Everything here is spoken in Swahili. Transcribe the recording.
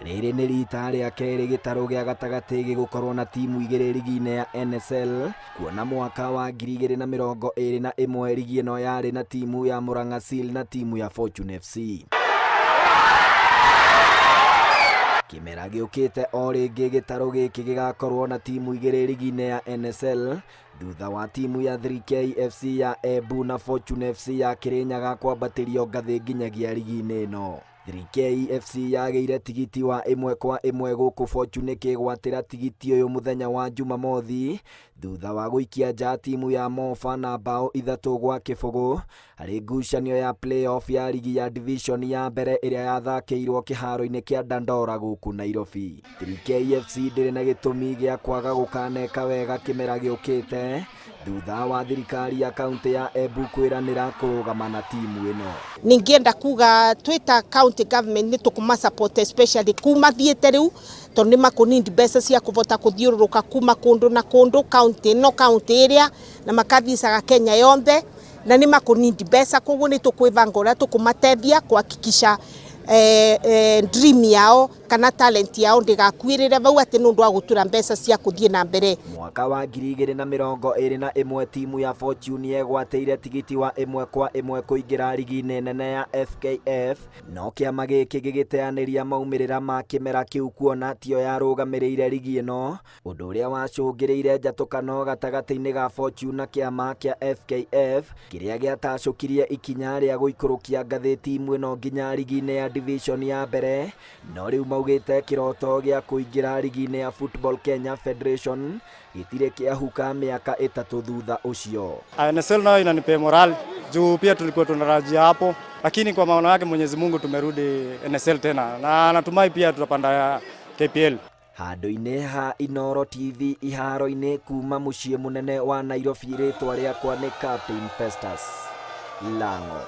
Rĩrĩ nĩ rita rĩa kerĩ gĩtarũ gĩa gatagatĩ gĩgũkorwo na timu igĩrĩ ligi-inĩ ya NSL, kuona mwaka wa 2021 ligi ĩno yarĩ na timu ya Murang'a Seal na timu ya Fortune FC. Kĩmera gĩũkĩte o rĩngĩ gĩtarũ gĩkĩ gĩgakorwo na timu igĩrĩ ligi-inĩ ya NSL, thutha wa timu ya 3K FC ya Embu na Fortune FC ya Kirinyaga kwambatĩrio ngathĩ nginyagia ligi-inĩ ĩno. 3K FC yagĩire tigiti wa 1-1 gũkũ Fortune kĩgwatĩra tigiti ũyũ mũthenya wa Jumamothi, thutha wa gũikia nja timu ya Mofa na bao 3-0 harĩ ngucanio ya playoff ya ligi ya division ya mbere ĩrĩa yathakĩirwo kĩharo-inĩ kĩa Dandora gũkũ Nairobi. 3K FC ndĩrĩ na gĩtũmi gĩa kwaga gũkaneka wega kĩmera gĩũkĩte, thutha wa thirikari ya kaunti ya Embu kwĩranĩra kũrũgama na timu ĩno. Ningienda kuga twita county government nĩ tukuma support especially kuma thiĩte rĩu tondũ nĩ makunindi mbeca cia kũvota kũthiũrũrũka kuma kũndũ na kũndũ county area na makathiicaga Kenya yonthe, na nĩ makunindi mbeca, koguo nĩ tũkwĩvanga ũrĩa tũkũmateithia kuhakikisha dream yao kana talent yao ndigakuĩrĩre vau atĩ nĩ ũndũ wa gũtura mbeca cia kũthiĩ na mbere. Mwaka wa 2021 timu ya Fortune yegwatĩire tigiti wa 1-1 kũingĩra ligi-inĩ nene ya FKF, no kĩama gĩkĩ gĩgĩteanĩria maumĩrĩra ma kĩmera kĩu kuona tio yarũgamĩrĩire ligi ĩno, ũndũ ũrĩa wacũngĩrĩire njatũkano gatagatĩ-inĩ ga Fortune na kĩama kĩa FKF kĩrĩa gĩatacũkirie ikinya rĩa gũikũrũkia ngathĩ timu ĩno nginya ligi-inĩ ya division ya mbere, no rĩu maugĩte kĩroto gĩa kũingĩra ligi-inĩ ya Football Kenya Federation gĩtirĩ kĩahuka mĩaka 3 thutha ũcio. NSL nayo inanipe moral juu pia tulikuwa tunarajia hapo, lakini kwa maono yake Mwenyezi Mungu tumerudi NSL tena na natumai pia tutapanda KPL. Handũ-inĩ ha Inooro TV iharo-inĩ kuma mũciĩ mũnene wa Nairobi, rĩtwa rĩakwa nĩ Captain Festus Lango.